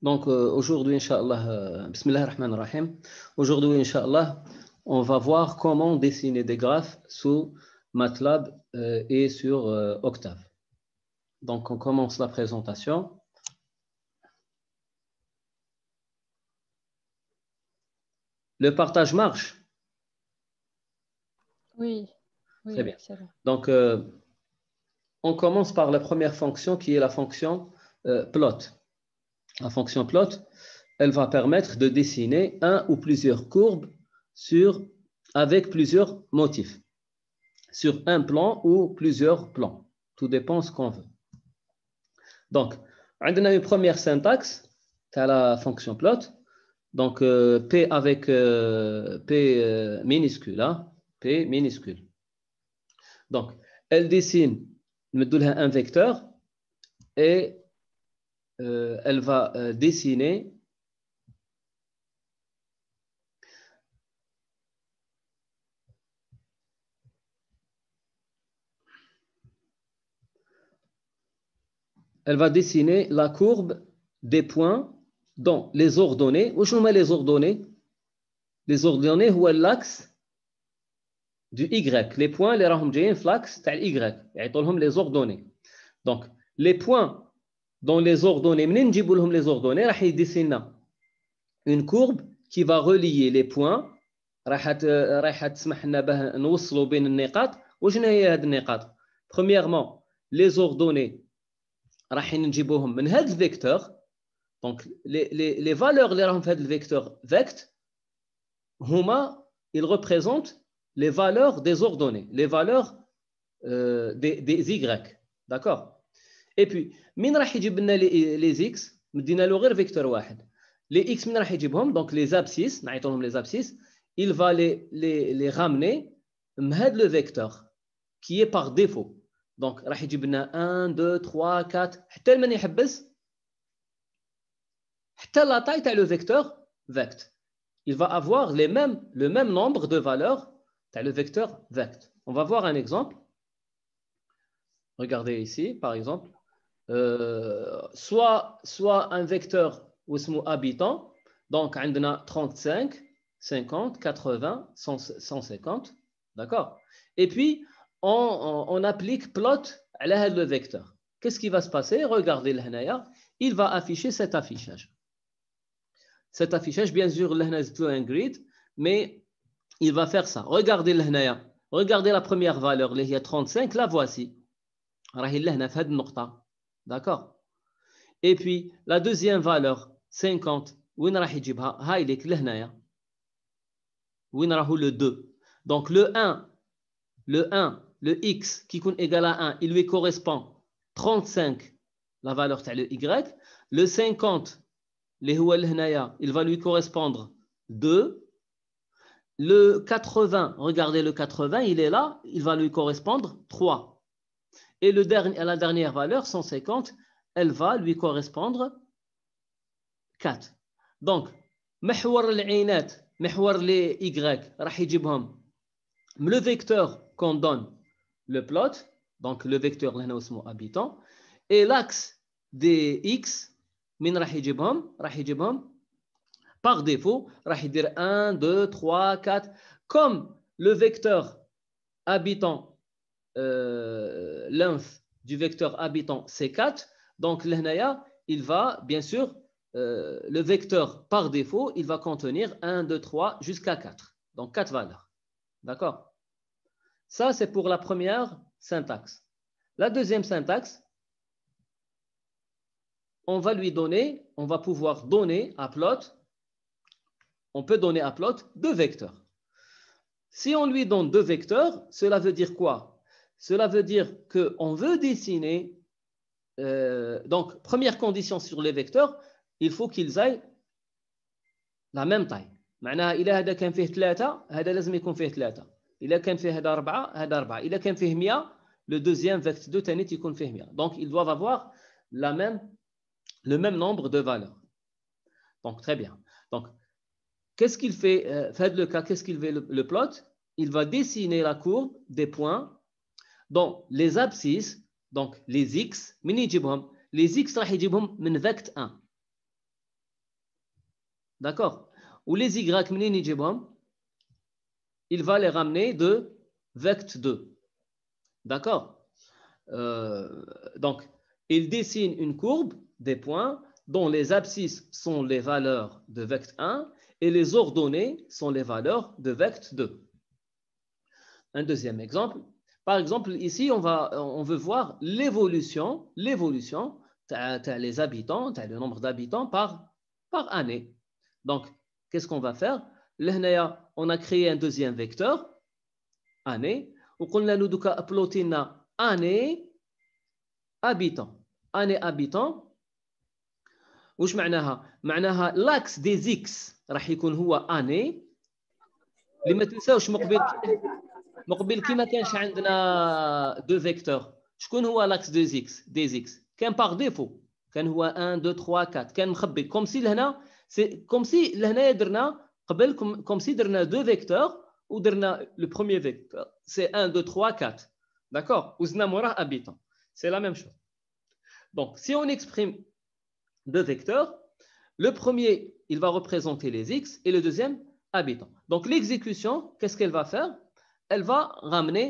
Donc aujourd'hui, Inch'Allah, Bismillah ar-Rahman ar-Rahim. Aujourd'hui, Inch'Allah, on va voir comment dessiner des graphes sous MATLAB et sur Octave. Donc on commence la présentation. Le partage marche? Oui, Très bien. c'est bon. Donc on commence par la première fonction qui est la fonction plot. La fonction plot, elle va permettre de dessiner un ou plusieurs courbes avec plusieurs motifs, sur un plan ou plusieurs plans. Tout dépend de ce qu'on veut. Donc, on a une première syntaxe, c'est la fonction plot. Donc, P avec P minuscule. Hein, P minuscule. Donc, elle dessine un vecteur et elle va dessiner la courbe des points dans les ordonnées. Où sont les ordonnées? Les ordonnées, où est l'axe du Y. Les points, les rahom jayin l'axe de Y. Les ordonnées. Donc, les points dans les ordonnées, les ordonnées, il dessine une courbe qui va relier les points. Premièrement, les ordonnées, vecteur. Donc, les valeurs de vecteur vect, ils représentent les valeurs des ordonnées, les valeurs des Y. D'accord? Et puis, les X, vecteur les X, donc les abscisses, il va les ramener le vecteur qui est par défaut. Donc, 1, 2, 3, 4, la taille de le vecteur vect. Il va avoir le même nombre de valeurs dans le vecteur vect. On va voir un exemple. Regardez ici, par exemple. Soit un vecteur habitant, donc on a 35, 50, 80, 150. D'accord? Et puis, on applique plot à le vecteur. Qu'est-ce qui va se passer? Regardez l'hanaya. Il va afficher cet affichage. Cet affichage, bien sûr, un grid, mais il va faire ça. Regardez l'hanaya. Regardez la première valeur, il y a 35, la voici. D'accord? Et puis, la deuxième valeur, 50, le 2. Donc, le 1, le X qui est égal à 1, il lui correspond 35, la valeur de le Y. Le 50, il va lui correspondre 2. Le 80, regardez le 80, il est là, il va lui correspondre 3. Et la dernière valeur, 150, elle va lui correspondre 4. Donc, les Y, le vecteur qu'on donne, le plot, donc le vecteur habitant, et l'axe des X, par défaut, 1, 2, 3, 4. Comme le vecteur habitant, length du vecteur habitant, c'est 4. Donc, il va, bien sûr, le vecteur par défaut, il va contenir 1, 2, 3 jusqu'à 4. Donc, 4 valeurs. D'accord? Ça, c'est pour la première syntaxe. La deuxième syntaxe, on va pouvoir donner à plot, on peut donner à plot 2 vecteurs. Si on lui donne 2 vecteurs, cela veut dire quoi? Cela veut dire qu'on veut dessiner, donc première condition sur les vecteurs, il faut qu'ils aient la même taille. معناها إذا هذا كان فيه 3 هذا لازم يكون فيه 3. إذا كان فيه هذا 4 هذا 4. إذا كان فيه 100 le deuxième vecteur de تاني يكون فيه 100. Donc ils doivent avoir le même nombre de valeurs. Donc très bien. Donc qu'est-ce qu'il fait? Faites le cas, qu'est-ce qu'il fait le plot? Il va dessiner la courbe des points dont les abscisses, donc les X, les X راح يجيبهم من vect 1. D'accord. Ou les y, منين يجيبهم? Il va les ramener de vect 2. D'accord. Donc, il dessine une courbe des points dont les abscisses sont les valeurs de vect 1 et les ordonnées sont les valeurs de vect 2. Un deuxième exemple. Par exemple, ici, on veut voir l'évolution les habitants, le nombre d'habitants par année. Donc, qu'est-ce qu'on va faire? Là, on a créé un deuxième vecteur, année. وقلنا له دوكا uploadي لنا année habitant. Année habitant. واش معناها؟ معناها l'axe des x راح يكون هو année. اللي ما تنساوش مقبل كي ما كانش عندنا دو فيكتور، شكون هو لاكس دي زيكس؟ كان باغ ديفو كان هو 1 2 3 4 كان مخبي كوم سي لهنا كوم سي لهنايا درنا قبل كوم سي درنا دو فيكتور ودرنا لو بروميير فيكتور سي 1 2 3 4 داكور وزدنا موراه habitants c'est la même chose. Donc si on exprime deux vecteurs, le premier il va représenter les x et le deuxième habitants. Donc l'exécution, qu'est-ce qu'elle va faire? Elle va ramener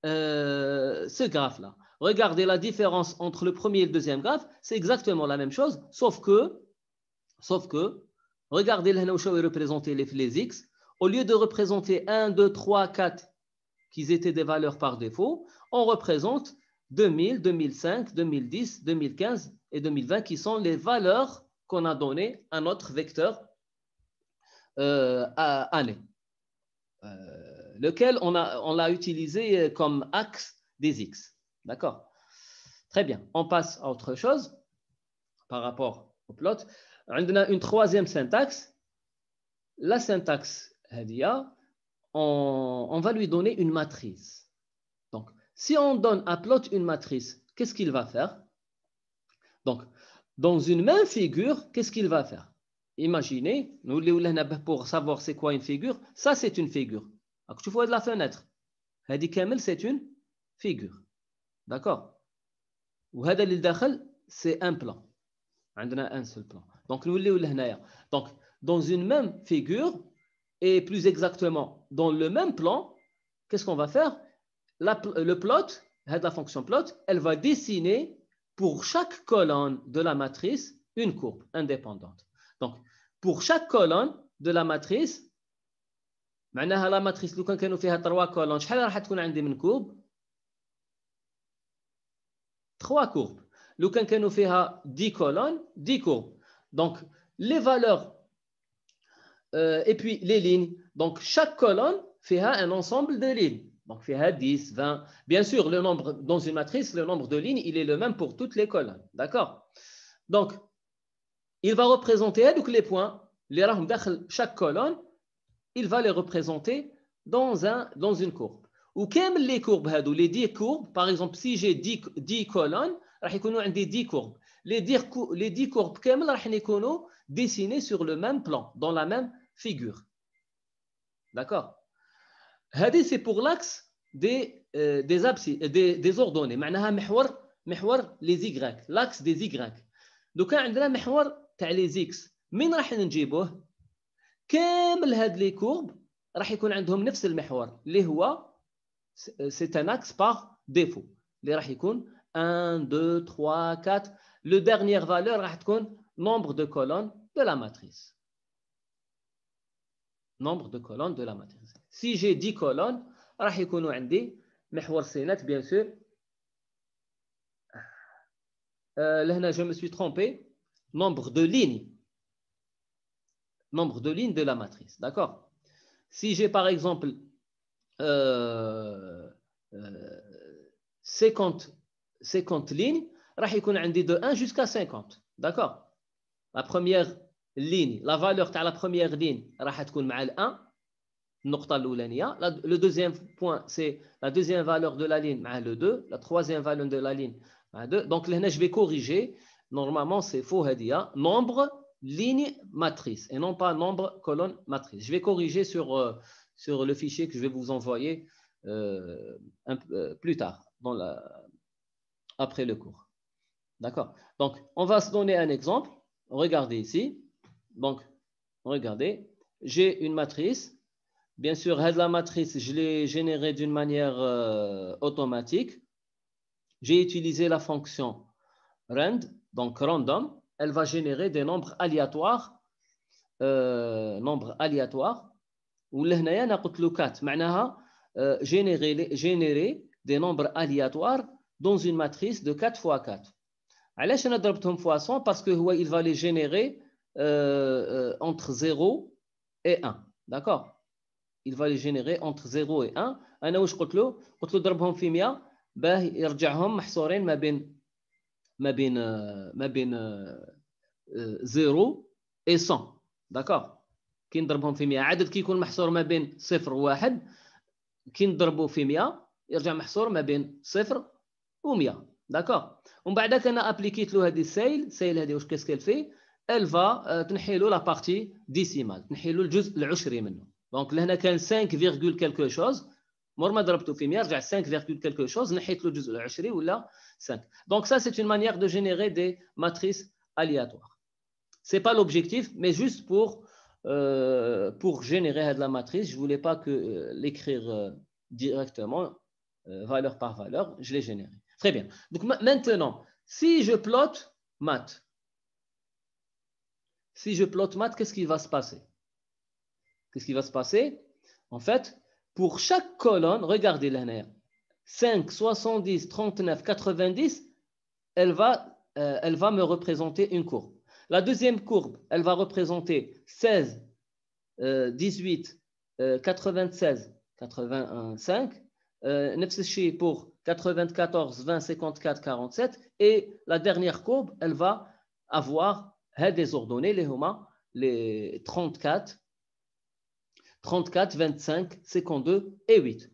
ce graphe-là. Regardez la différence entre le premier et le deuxième graphe, c'est exactement la même chose, sauf que, regardez là où je vais représenter les x, au lieu de représenter 1, 2, 3, 4, qui étaient des valeurs par défaut, on représente 2000, 2005, 2010, 2015 et 2020 qui sont les valeurs qu'on a données à notre vecteur année, lequel on l'a utilisé comme axe des x. D'accord? Très bien. On passe à autre chose par rapport au plot. On a une troisième syntaxe. La syntaxe, on va lui donner une matrice. Donc, si on donne à plot une matrice, qu'est-ce qu'il va faire? Donc, dans une même figure, qu'est-ce qu'il va faire? Imaginez, pour savoir c'est quoi une figure, ça c'est une figure. Tu vois de la fenêtre. Hadi Kamel, c'est une figure. D'accord? Ou Hada Lil Dakhel, c'est un plan. On a un seul plan. Donc, dans une même figure, et plus exactement dans le même plan, qu'est-ce qu'on va faire? Le plot, la fonction plot, elle va dessiner pour chaque colonne de la matrice une courbe indépendante. Donc, pour chaque colonne de la matrice, معناها la matrice لو كانوا فيها 3 colonnes شحال راح تكون عندي من كوب؟ 3 courbes. لو كانوا فيها 10 colonnes 10 courbes. Donc, les valeurs et puis les lignes. Donc, chaque colonne فيها un ensemble de lignes. Donc, فيها 10, 20. Bien sûr, le nombre dans une matrice, le nombre de lignes, il est le même pour toutes les colonnes. D'accord? Donc, il va représenter donc les points. Chaque colonne, il va les représenter dans une courbe. Ou comme les courbes, les 10 courbes, par exemple, si j'ai 10 colonnes, il y a 10 courbes. Les 10 courbes, ils vont dessinées sur le même plan, dans la même figure. D'accord? C'est pour l'axe des ordonnées. معناها محور les y, l'axe des y. Donc, quand on a محور تاع les x, من راح نجيبوه؟ كامل هاد لي كورب راح يكون عندهم نفس المحور اللي هو c'est un axe par défaut اللي راح يكون 1 2 3 4. Le dernière valeur راح تكون nombre de colonnes de la matrice. Nombre de colonnes de la matrice. Si j'ai 10 colonnes راح يكونوا عندي محور سينات bien sûr. لهنا je me suis trompé. Nombre de lignes de la matrice. D'accord? Si j'ai par exemple 50 lignes, راح يكون عندي de 1 jusqu'à 50. D'accord? La première ligne, la valeur de la première ligne راح تكون مع ال 1 النقطة الأولانية. Le deuxième point, c'est la deuxième valeur de la ligne مع le 2, la troisième valeur de la ligne مع 2. Donc là, je vais corriger. Normalement, c'est faux, nombre ligne matrice et non pas nombre colonne matrice. Je vais corriger sur le fichier que je vais vous envoyer plus tard, après le cours. D'accord? Donc, on va se donner un exemple. Regardez ici. Donc, regardez, j'ai une matrice. Bien sûr, la matrice, je l'ai générée d'une manière automatique. J'ai utilisé la fonction rand, donc random. Elle va générer des nombres aléatoires. ولا هنايا انا قلت له 4 معناها générer des nombres aléatoires dans une matrice de 4 fois 4. علاش انا ضربتهم fois 100 parce que هو il va les générer entre 0 et 1. D'accord? Il va les générer entre 0 et 1. انا واش قلت له ضربهم في 100 باه يرجعهم محصورين ما بين 0 et 100. D'accord? كي نضربهم في 100 عدد كي يكون محصور ما بين 0 و 1 كي نضربوا في 100 يرجع محصور ما بين 0 و 100. داكور ومن بعد انا ابليكيت له هذه السيل هذه واش كاس في الفا تنحي له لا بارتي ديسيمال تنحي له الجزء العشري منه. دونك لهنا كان 5 فيرغول كالكو شوز مور ما ضربته في 100 رجع 5 فيرغول كالكو شوز نحيت له الجزء العشري ولا 5. دونك ça c'est une manière de générer des matrices aléatoires. C'est pas l'objectif mais juste pour générer de la matrice, je voulais pas que l'écrire directement valeur par valeur, je l'ai généré. Très bien. Donc maintenant, si je plotte maths, qu'est-ce qui va se passer? Qu'est-ce qui va se passer? En fait, pour chaque colonne, regardez là, 5, 70, 39, 90, elle va me représenter une courbe. La deuxième courbe, elle va représenter 16, 18, 96, 85. نفس الشيء pour 94, 20, 54, 47. Et la dernière courbe, elle va avoir des ordonnées, les 34, 25, 52 et 8.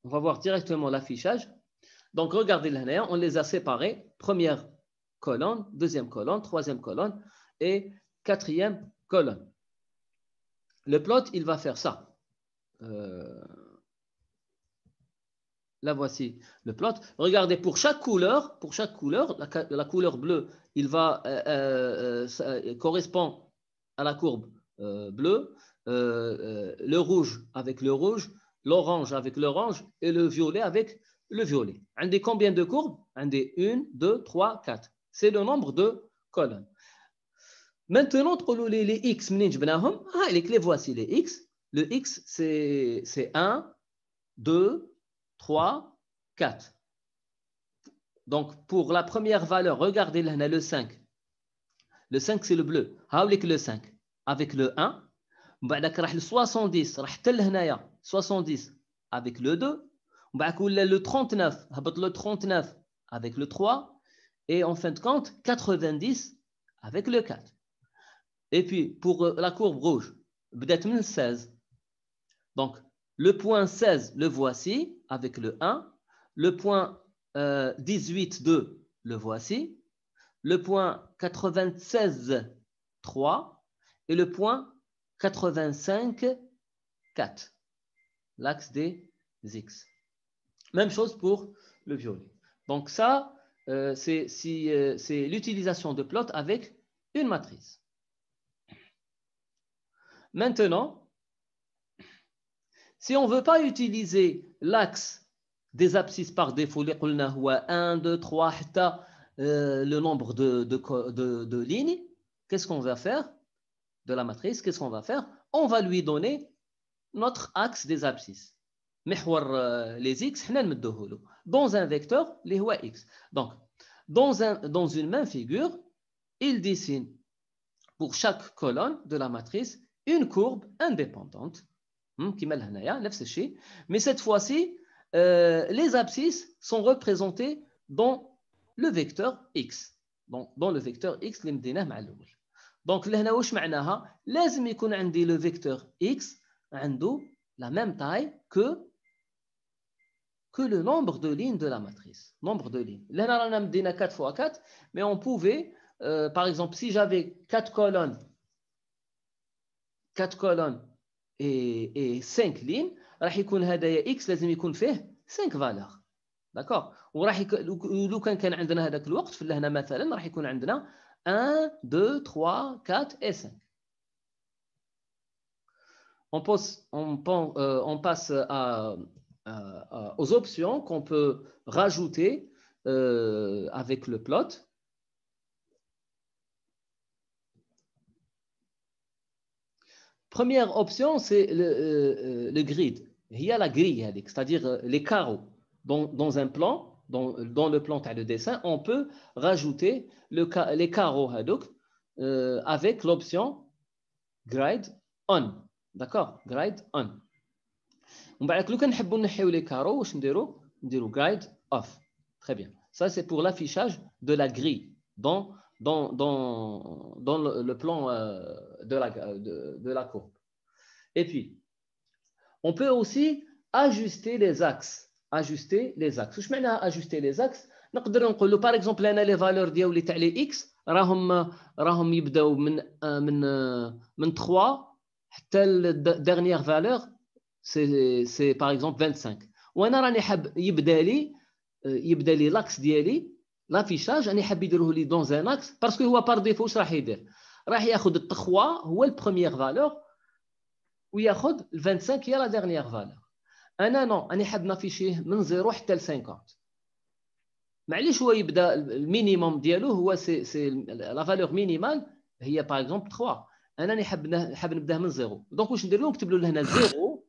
On va voir directement l'affichage. Donc, regardez là, on les a séparés. Première colonne, deuxième colonne, troisième colonne et quatrième colonne. Le plot, il va faire ça. Là, voici le plot. Regardez, pour chaque couleur, la couleur bleue, il va correspond à la courbe bleue, le rouge avec le rouge, l'orange avec l'orange et le violet avec le violet. On a combien de courbes? On a 1, 2, 3, 4. C'est le nombre de colonnes. Maintenant, les x, les voici les x. Le x, c'est 1, 2, 3, 4. Donc, pour la première valeur, regardez là, le 5. Le 5, c'est le bleu. Le 5. Avec le 1. Le 70, 70 avec le 2. Le 39, le 39 avec le 3. Et en fin de compte, 90 avec le 4. Et puis, pour la courbe rouge, 16. Donc, le point 16, le voici, avec le 1. Le point 18, 2, le voici. Le point 96, 3. Et le point 85, 4. L'axe des X. Même chose pour le violet. Donc, ça, c'est l'utilisation de plot avec une matrice. Maintenant, si on ne veut pas utiliser l'axe des abscisses par défaut, 1, 2, 3, le nombre de lignes, qu'est-ce qu'on va faire de la matrice? Qu'est-ce qu'on va faire? On va lui donner notre axe des abscisses. Les x, dans un vecteur, les x. Donc, dans une même figure, il dessine pour chaque colonne de la matrice une courbe indépendante. Mais cette fois-ci, les abscisses sont représentées dans le vecteur x. Dans le vecteur x, donc, لازم يكون عندي le vecteur x عنده la même taille que le nombre de lignes de la matrice. Nombre de lignes. Là, on a dit 4 fois 4, mais on pouvait, par exemple, si j'avais 4 colonnes et 5 lignes, راح يكون هذايا x لازم يكون فيه 5 valeurs. داكور وراح لو كان عندنا هذاك الوقت في هنا مثلا راح يكون عندنا 1 2 3 4 et 5. on passe aux options qu'on peut rajouter avec le plot. Première option, c'est le grid. Il y a la grille, c'est-à-dire les carreaux. Dans un plan, dans le plan de dessin, on peut rajouter les carreaux avec l'option Grid On. D'accord? Grid On. On va les carreaux, واش نديرو Grid Off. Très bien. Ça, c'est pour l'affichage de la grille dans le plan de la courbe. Et puis, on peut aussi ajuster les axes. Ajuster les axes. واش معناها ajuster les axes؟ نقدر نقول له par exemple انا les valeurs ديالي تاع لي x راهم يبداو من 3 حتى dernière valeur c'est par exemple 25. وانا راني حاب يبدا لي l'axe ديالي l'affichage راني حاب يديروه لي dans un axe parce que هو par défaut واش راح يدير؟ راح ياخذ 3 هو البروميير فالور وياخذ 25 هي لا dernière valeur. انا نو راني حاب نافيشيه من 0 حتى ل 50. معليش هو يبدا المينيموم ديالو هو سي لا فالور مينيمال هي باغ اكزومبل 3. انا راني حاب نبداه من 0. دونك واش ندير له؟ نكتب له هنا 0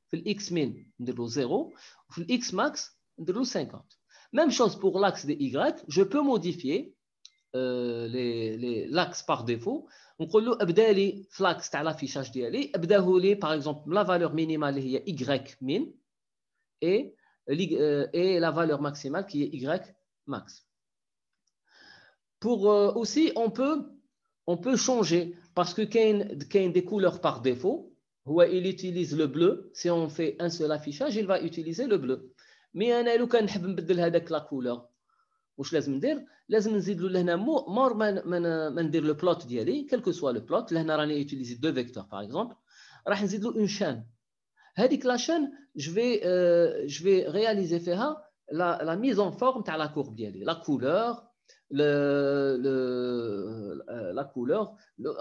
في الاكس مين ندير له 0 وفي الاكس ماكس ندير له 50. Même chose pour l'axe de y, je peux modifier l'axe par défaut. نقول له ابدا لي في l'axe تاع l'affichage ديالي ابداه لي par exemple la valeur minimale اللي هي y min et la valeur maximale qui est y max. Pour aussi on peut changer parce que كاين des couleurs par défaut. Il utilise le bleu. Si on fait un seul affichage, il va utiliser le bleu. Mais انا لو كان نحب نبدل هذاك لا كولور واش لازم ندير؟ لازم نزيد له لهنا مور ما ندير لو بلوت ديالي كل كو سوا لو بلوت. لهنا راني يوتيليزي دو فيكتور باغ اكزومبل راح نزيد له اون شان. هذيك لا شان جو في رياليزي فيها لا ميز اون فورم تاع لا كورب ديالي لا كولور la couleur.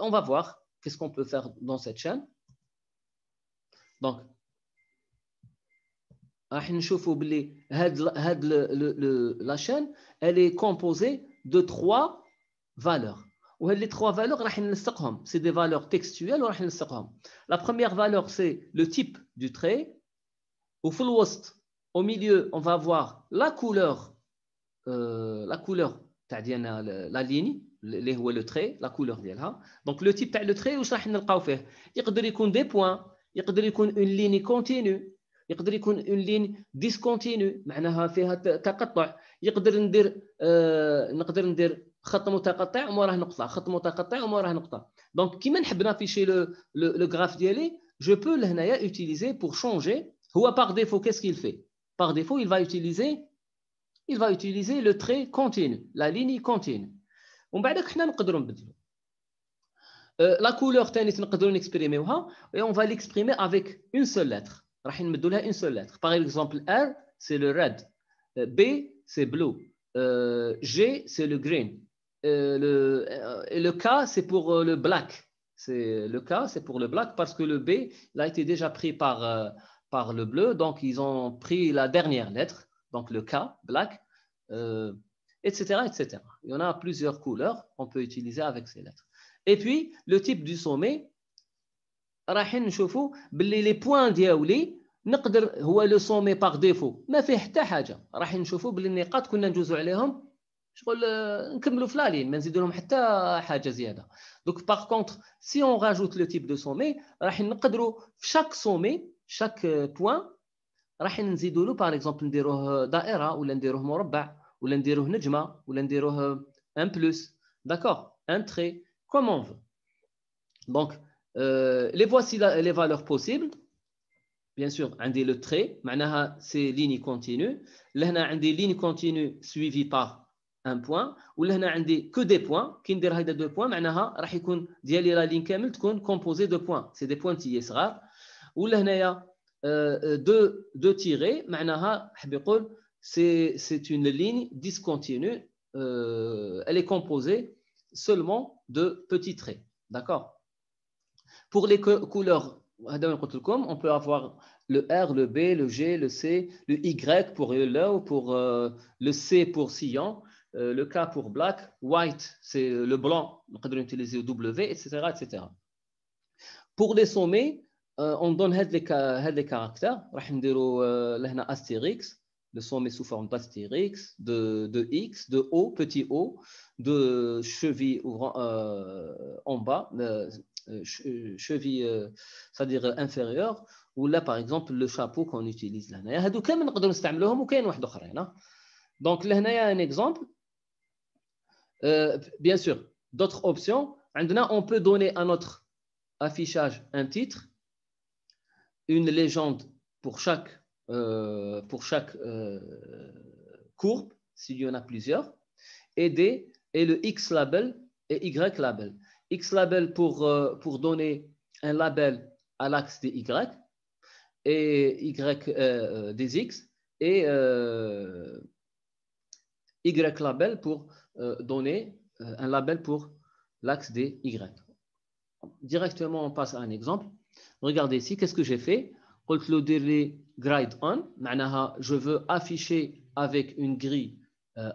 On va voir qu'est-ce qu'on peut faire dans cette chaîne. Donc راح نشوفوا بلي هاد la chaîne elle est composée de 3 valeurs. وهاد les 3 valeurs راح نلصقهم. C'est des valeurs textuelles وراح نلصقهم. La première valeur c'est le type du trait. وفي الوسط au milieu on va voir la couleur تاع ديالنا la ligne اللي هو le trait la couleur ديالها. Donc le type تاع le trait واش راح نلقاو فيه؟ يقدر يكون des points, يقدر يكون une ligne continue, يقدر يكون une ligne discontinue معناها فيها تقطع. نقدر ندير خط متقطع وموراه نقطه خط متقطع وموراه نقطه. Donc كيما نحب نافيشي le graphe ديالي je peux لهنايا utiliser pour changer. هو par défaut qu'est-ce qu'il fait? Par défaut il va utiliser le trait continu, la ligne continue. ومن بعد حنا نقدروا نبدلوا la couleur ثاني نقدروا نكسبريميوها et on va l'exprimer avec une seule lettre. راح نمدوا لها une seule lettre. Par exemple R c'est le red, B c'est blue, G c'est le green, et le K c'est pour le black. Le K c'est pour le black parce que le B il a été déjà pris par le bleu, donc ils ont pris la dernière lettre, donc le K, black, etc., etc. Il y en a plusieurs couleurs qu'on peut utiliser avec ces lettres. Et puis, le type du sommet, راح نشوفوا باللي les points ديالي نقدر هو le sommet par défaut ما فيه حتى حاجة. راح نشوفوا باللي النقاط كنا ندوزوا عليهم شغل نكملوا في لالين ما نزيدوا لهم حتى حاجة زيادة. Donc par contre, si on rajoute le type de sommet راح نقدروا في chaque sommet chaque point راح نزيدوا له par exemple نديروه دائرة ولا نديروه مربع ولا نديروه نجمة ولا نديروه un plus, d'accord, un trait, comme on veut. Donc les voici les valeurs possibles. Bien sûr عندي le trait معناها c'est ligne continue. لهنا عندي ligne continue suivie par un point ولهنا عندي que des points. كي ندير هيدا deux points معناها راح يكون ديالي لا ligne كامل تكون composée de points. C'est des pointillés صغار. ولهنايا deux tirés معناها حب يقول c'est une ligne discontinue. Elle est composée seulement de petits traits. D'accord? Pour les couleurs on peut avoir le R, le B, le G, le C, le Y pour yellow, pour le C pour cyan, le K pour black, white c'est le blanc, on peut utiliser le W, etc., etc. Pour les sommets, on donne les caractères. On va astérix, le sommet sous forme d'astérix, de X, de O, petit O, de cheville en bas, cheville, c'est-à-dire inférieure, ou là par exemple le chapeau qu'on utilise là. هادو كامل نقدروا نستعملوهم وكاين واحد اخرين. Donc là il y a un exemple. Bien sûr, d'autres options. On peut donner à notre affichage un titre, une légende pour chaque courbe, s'il y en a plusieurs, et le X label et Y label. X label pour donner un label à l'axe des Y, et Y des X, et Y label pour donner un label pour l'axe des Y. Directement, on passe à un exemple. Regardez ici, qu'est-ce que j'ai fait? Grade on, je veux afficher avec une grille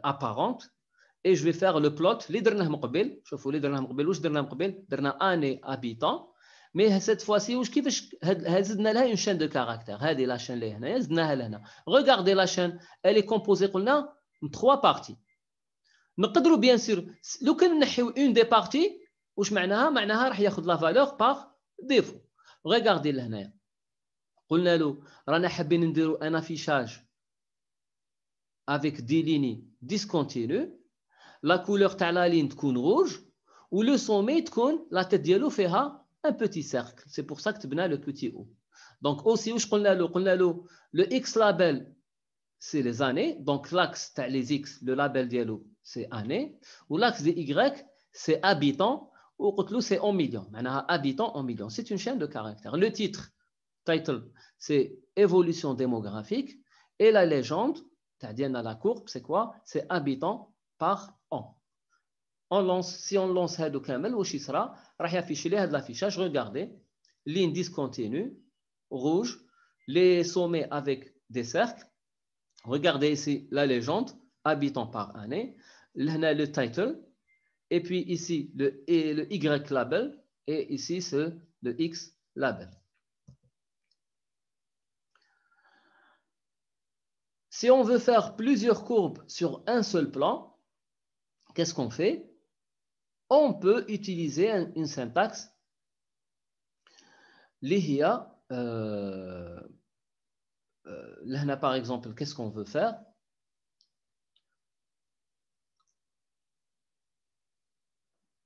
apparente et je vais faire le plot. Année habitant, mais cette fois-ci, une chaîne de caractères. Regardez la chaîne, elle est composée de 3 parties. Bien sûr, une des parties, معناها راح ياخذ la valeur par défaut. Regardez لهنايا قلنا له رانا حابين نديروا un affichage avec des lignes discontinues, la couleur تاع la ligne تكون rouge ou le sommet تكون la tête ديالو فيها un petit cercle. C'est pour ça que تبنا le petit O. Donc aussi واش قلنا له le X label c'est les années, donc l'axe تاع les X, le label ديالو c'est année, ou l'axe des Y c'est habitants, ou c'est en millions, habitants en millions. C'est une chaîne de caractères. Le titre, title, c'est évolution démographique, et la légende, c'est-à-dire la courbe, c'est quoi? C'est habitants par an. Si on lance هادو كامل واش يصرى راح يافيشي لي هاد l'affichage. Regardez, ligne discontinue, rouge, les sommets avec des cercles. Regardez ici la légende, habitants par année. Là, le title. Et puis ici, le Y label. Et ici, c'est le X label. Si on veut faire plusieurs courbes sur un seul plan, qu'est-ce qu'on fait? On peut utiliser une syntaxe. Là, par exemple, qu'est-ce qu'on veut faire?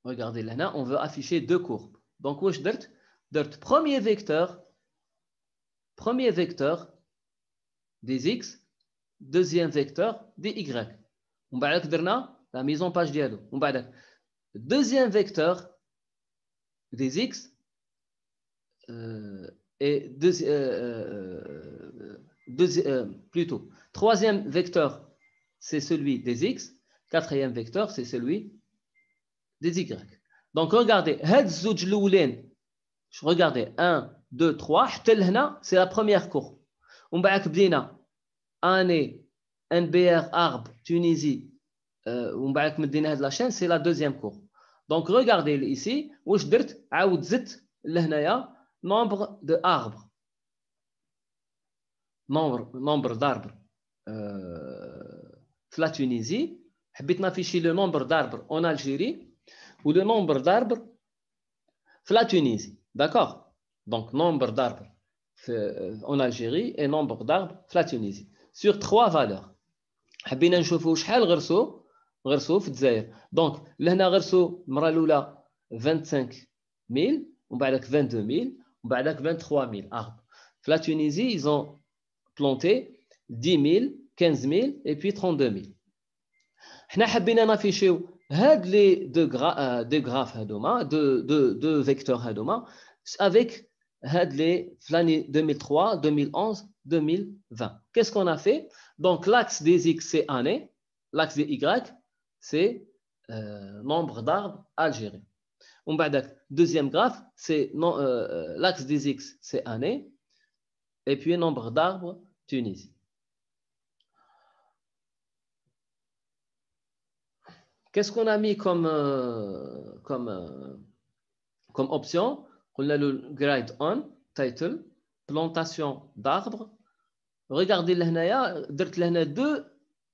Regardez là, on veut afficher 2 courbes. Donc, premier vecteur des X, deuxième vecteur des Y. On va la mise en page dialogue. Deuxième vecteur des X et plutôt troisième vecteur c'est celui des X, quatrième vecteur c'est celui des Y. Donc regardez, regardez 1, 2, 3, c'est la première courbe. On va بدينا année NBR arbre Tunisie, on va مدينا la chaîne, c'est la deuxième courbe. Donc regardez ici, واش درت عاود زدت لهنايا nombre de arbres. Nombre d'arbres la Tunisie. حبيت نافيشي le nombre d'arbres en Algérie ou le nombre d'arbres la Tunisie. D'accord? Donc nombre d'arbres en Algérie et nombre d'arbres la Tunisie. Sur 3 valeurs. حبينا نشوفوا شحال غرسوا في الجزائر. Donc لهنا غرسوا المره الاولى 25000 ومن بعدك 22000 ومن بعدك 23000 arbres. La Tunisie, ils ont planté 10 000, 15 000 et puis 32 000. حنا حبينا نافيشيو هاد لي دو graphes هادوما دو فيكتور هادوما avec هاد لي في l'année 2003, 2011, 2020. Qu'est-ce qu'on a fait? Donc l'axe des X c'est année, l'axe des Y c'est nombre d'arbres algériens. Deuxième graphe, c'est l'axe des X, c'est année. Et puis nombre d'arbres, Tunisie. Qu'est-ce qu'on a mis comme option? On a le grade on, title, plantation d'arbres. Regardez là,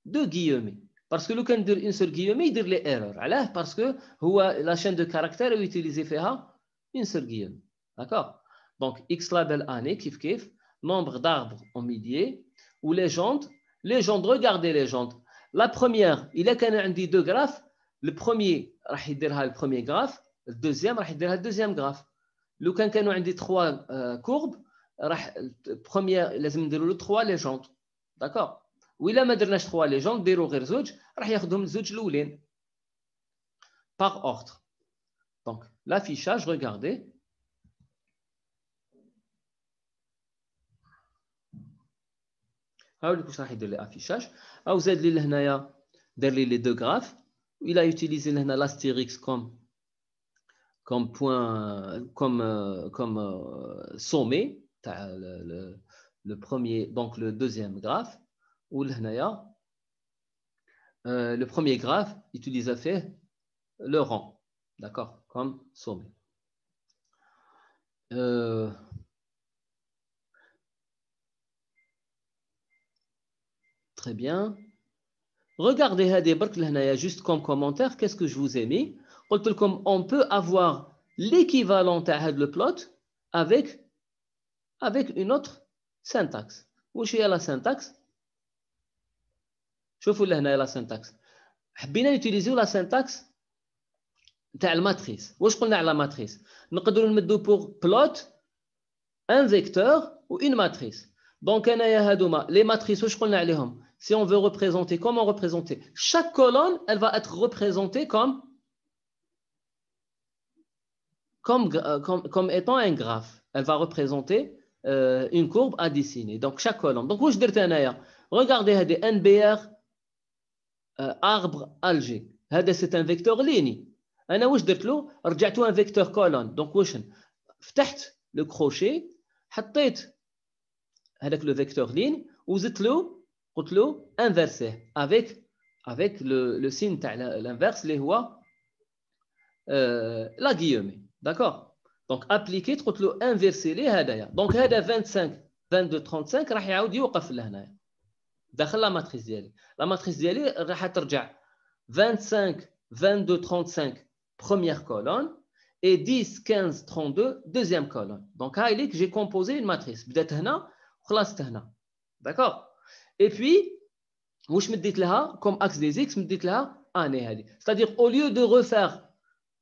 deux guillemets. Parce que le can dire une seule guillemets, il dit les erreurs. Alors, parce que la chaîne de caractères est utilisée faire une seule guillemets. D'accord? Donc, X label année, kif, nombre d'arbres en milliers, ou légende. Légende, regardez légende. La première, il y a deux graphes. Le premier, le premier graphe. Le deuxième, le deuxième graphe. Le can a trois courbes. Première, لازم نديروا له 3 légendes. D'accord. وإلا ما درناش 3 légendes, نديروا غير زوج, راح ياخذهم الزوج الاولين. Par ordre. Donc, l'affichage, regardez. هاوليك واش راح يدير لي affichage. او زاد لي لهنايا دار لي les deux graphes. Il a utilisé لهنا l'astérix comme point comme sommet. Le premier, donc le deuxième graphe, ou le premier graphe utilise à faire le rang, d'accord, comme sommet. Très bien. Regardez, juste comme commentaire, qu'est-ce que je vous ai mis? On peut avoir l'équivalent de le plot avec une autre syntaxe. Où est la syntaxe? شوفوا لهنا la syntaxe. حبينا utiliser la syntaxe تاع الماتريس. واش قلنا على ماتريس؟ نقدروا نمدوا pour plot un vecteur ou une matrice. Donc انايا هادوما les matrices واش قلنا عليهم؟ Si on veut représenter, comment représenter? Chaque colonne, elle va être représentée comme étant un graphe. Elle va représenter une courbe à dessiner. Donc, chaque colonne. Donc, où je dis regardez, NBR, arbre, alger. C'est un vecteur ligne. أنا واش درت له؟ رجعته un vecteur colonne. Donc, واش فتحت le crochet, حطيت هذاك le vecteur ligne وزدت له قلت له inversé avec le signe تاع l'inverse اللي هو la guillemets. D'accord? Donc, appliquer قلت له inverser ليه هدايا. Donc, هذا 25 22 35 راح يعاود يوقف لهنايا. داخل لا ماتريس ديالي. لا ماتريس ديالي راح ترجع 25 22 35 première colonne et 10 15 32 deuxième colonne. Donc, هاي ليك j'ai composé une matrice. بدات هنا وخلصت هنا. D'accord? Et puis, واش مديت لها comme axe des x مديت لها année هذه. C'est-à-dire au lieu de refaire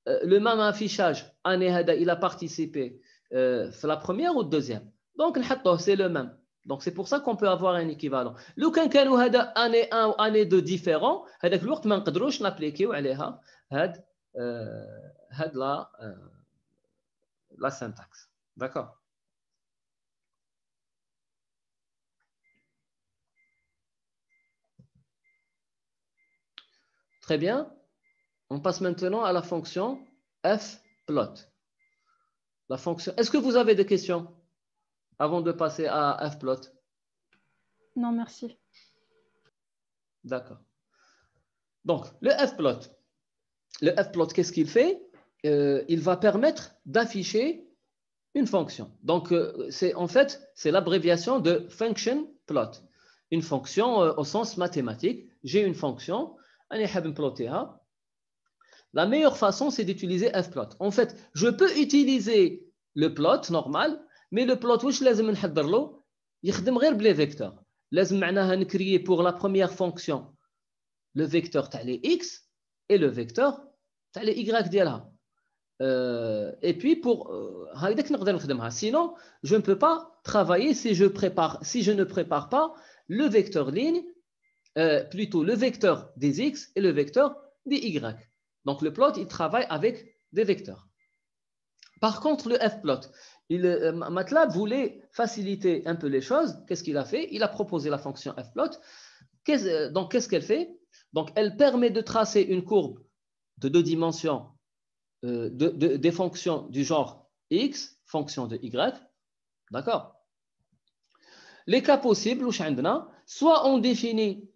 le même affichage année هذا il a participé la première ou deuxième. Donc نحطوه c'est le même. Donc c'est pour ça qu'on peut avoir un équivalent. لو كان كانوا هذا année 1 ou année 2 différents هذاك الوقت ما نقدروش نابليكيو عليها هاد la syntaxe. D'accord? Très bien. On passe maintenant à la fonction fplot. La fonction. Est-ce que vous avez des questions avant de passer à fplot? Non, merci. D'accord. Donc, le fplot. Le fplot, qu'est-ce qu'il fait? Il va permettre d'afficher une fonction. Donc, en fait, c'est l'abréviation de function plot. Une fonction au sens mathématique. J'ai une fonction. La meilleure façon, c'est d'utiliser fplot. En fait, je peux utiliser le plot normal, mais le plot, واش لازم نحضر له؟ يخدم غير بلي فيكتور. لازم معناها نكريي pour la première fonction le vecteur تاع les x et le vecteur تاع les y ديالها. Et puis pour هايداك نقدر نخدمها. Sinon, je ne peux pas travailler si je ne prépare pas le vecteur ligne, plutôt le vecteur des x et le vecteur des y. Donc le plot, il travaille avec des vecteurs. Par contre, le fplot, MATLAB voulait faciliter un peu les choses. Qu'est-ce qu'il a fait? Il a proposé la fonction fplot. Donc, qu'est-ce qu'elle fait? Donc, elle permet de tracer une courbe de 2 dimensions des fonctions du genre x, fonction de y, d'accord? Les cas possibles, soit on définit,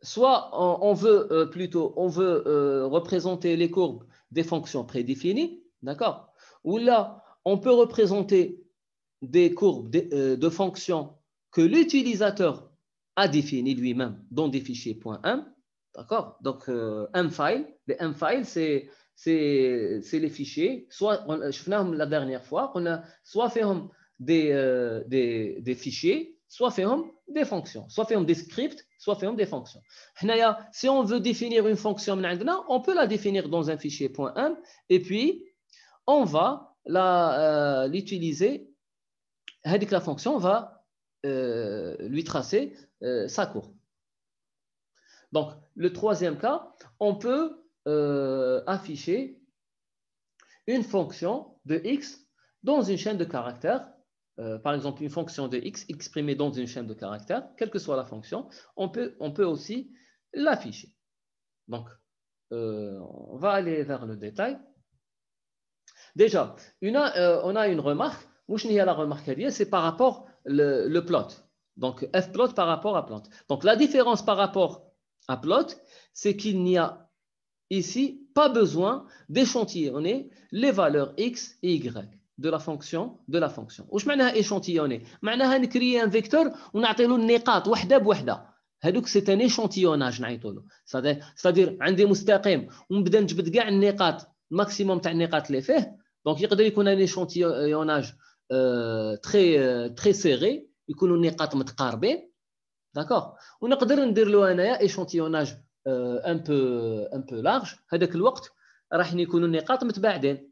soit on veut représenter les courbes des fonctions prédéfinies, d'accord? Ou là, on peut représenter des courbes de fonctions que l'utilisateur a définies lui-même dans des fichiers .m, d'accord? Donc, mfile, les mfiles, c'est les fichiers, soit, je faisais la dernière fois, on a soit fait des fichiers, soit fait des fonctions, soit fait des scripts, soit fait des fonctions. Si on veut définir une fonction, on peut la définir dans un fichier .m et puis on va l'utiliser. La fonction va lui tracer sa courbe. Donc, le troisième cas, on peut afficher une fonction de x dans une chaîne de caractères. Par exemple, une fonction de x exprimée dans une chaîne de caractères, quelle que soit la fonction, on peut aussi l'afficher. Donc, on va aller vers le détail. Déjà, on a une remarque. La remarque, c'est par rapport le plot. Donc, fplot par rapport à plot. Donc, la différence par rapport à plot, c'est qu'il n'y a ici pas besoin d'échantillonner les valeurs x et y de la fonction. Où je معناها échantillonner معناها نكري un vecteur ونعطي له النقاط وحده بوحده. هذوك c'est un échantillonnage نعيطوا له. c'est-à-dire عندي مستقيم ونبدا نجبد كاع النقاط الماكسيموم تاع النقاط اللي فيه. Donc يقدر يكون un échantillonnage très serré, يكونوا النقاط متقاربين, d'accord. ونقدر ندير له انايا échantillonnage un peu large. هذاك الوقت راح يكونوا النقاط متباعدين,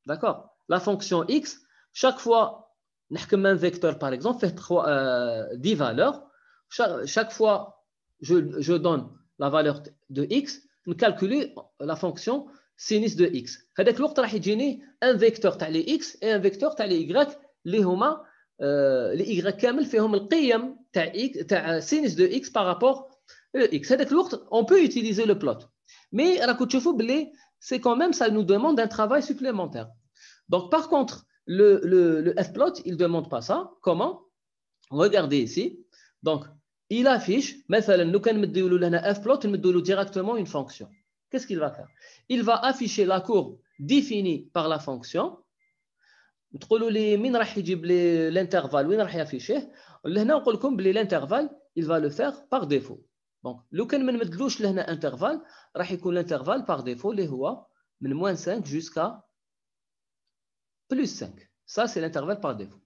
d'accord. La fonction x, chaque fois نحكم un vecteur par exemple fait 10 valeurs. Chaque fois je donne la valeur de x, nous calculer la fonction sinus de x. هذاك الوقت راح يجيني un vecteur تاع لي x et un vecteur تاع لي y اللي هما لي y كامل فيهم القيم تاع sinus de x par rapport x. هذاك الوقت on peut utiliser le plot. Mais راكم تشوفوا بلي c'est quand même, ça nous demande un travail supplémentaire. Donc par contre le fplot il ne demande pas ça. Comment? Regardez ici. Donc il affiche, مثلا لو كان مديو له هنا fplot نمدوا له directement une fonction. Qu'est-ce qu'il va faire? Il va afficher la courbe définie par la fonction. تقولوا لي مين راح يجيب لي l'intervalle وين راح يافيشيه؟ لهنا نقول لكم بلي l'intervalle il va le faire par défaut. Donc لو كان ما نمدلوش لهنا intervalle راح يكون l'intervalle par défaut اللي هو من -5 jusqu'à +5. Ça c'est l'intervalle par défaut.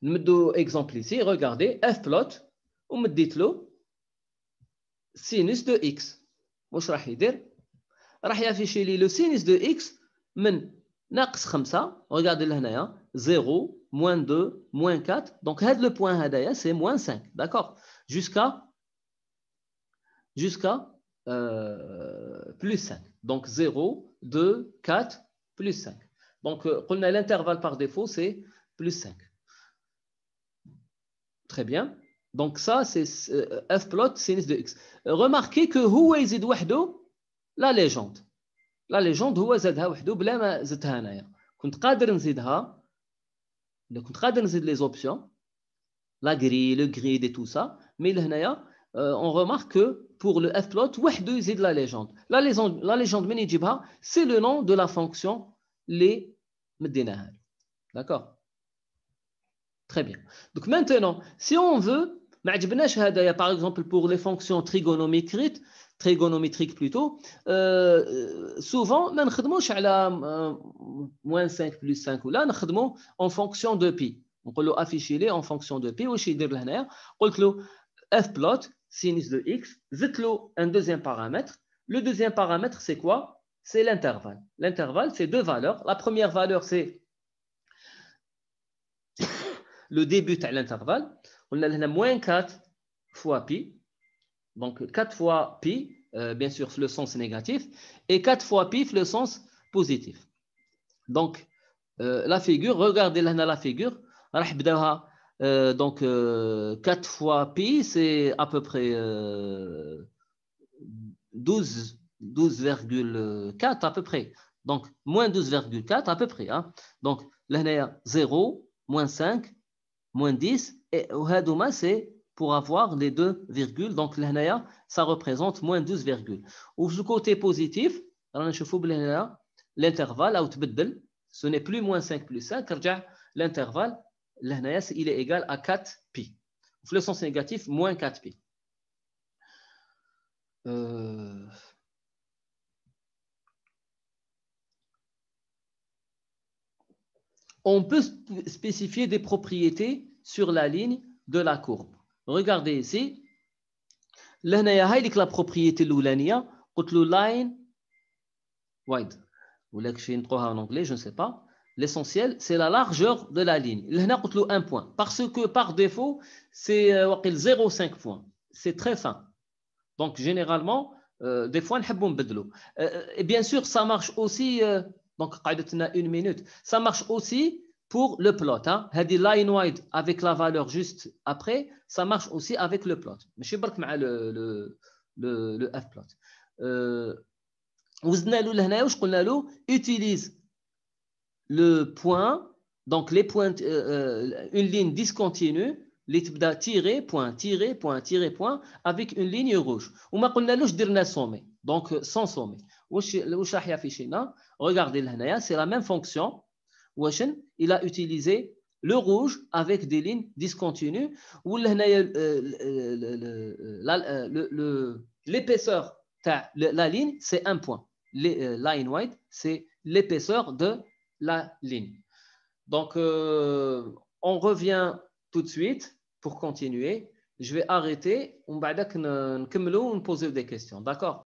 نمدو exemple ici, regardez fplot ومديت له sinus de x. واش راح يدير؟ راح يافيشي لي لو sinus de x من -5. Regardez لهنايا 0, -2, -4. Donc هذا le point هذايا c'est -5, d'accord, jusqu'à +5. Donc 0, 2, 4, +5. Donc قلنا l'intervalle par défaut c'est +5. Très bien. Donc ça c'est fplot sinus de x. Remarquez que هو يزيد وحده la légende. لا ليجوند هو زادها وحده بلا ما زدتها انايا. كنت قادر نزيدها, كنت قادر نزيد لي زوبسيون لا غري لو غريد et tout ça, mais لهنايا on remarque que pour le fplot وحده يزيد la légende. La légende من يجيبها c'est le nom de la fonction اللي مديناها. D'accord. Très bien. Donc maintenant si on veut ما عجبناش هذايا par exemple pour les fonctions trigonométriques plutôt, souvent ما نخدموش على -5 +5 ولا نخدمو en fonction de pi. نقول له afficher les en fonction de pi. واش يدير لهنايا؟ قلت له fplot sinus de x, زدت له un deuxième paramètre. Le deuxième paramètre c'est quoi? C'est l'intervalle. L'intervalle c'est deux valeurs. La première valeur c'est le début de l'intervalle. On a -4 fois pi. Donc 4 fois pi, bien sûr, le sens négatif, et 4 fois pi, le sens positif. Donc la figure, regardez là la figure. Donc 4 fois pi, c'est à peu près 12 12,4 à peu près. Donc, moins 12,4 à peu près. Hein. Donc, là, il y a 0, moins 5, moins 10. Et Hadouma, c'est pour avoir les deux virgules. Donc, là, ça représente moins 12 virgules. Ou du côté positif, l'intervalle, ce n'est plus moins 5 plus 5. L'intervalle, il est égal à 4 pi. Le sens négatif, moins 4 pi. On peut spécifier des propriétés sur la ligne de la courbe. Regardez ici. Là, la propriété l'oulania, line wide. Ou en anglais, je ne sais pas. L'essentiel, c'est la largeur de la ligne. Là, un point. Parce que par défaut, c'est 0,5 points. C'est très fin. Donc, généralement, des fois, on peut et bien sûr, ça marche aussi. Donc, une minute. Ça marche aussi pour le plot. Hein. Line wide avec la valeur juste après, ça marche aussi avec le plot. Mais je sais pas le f-plot. Utilise le point, donc les points, une ligne discontinue, les tirer, point, tirer, point, tirer, point, avec une ligne rouge. On m'a dit sommet, donc sans sommet. Regardez là, c'est la même fonction. Il a utilisé le rouge avec des lignes discontinues. L'épaisseur de la ligne, c'est un point. Line wide, c'est l'épaisseur de la ligne. Donc, on revient tout de suite pour continuer. Je vais arrêter. On va poser des questions. D'accord?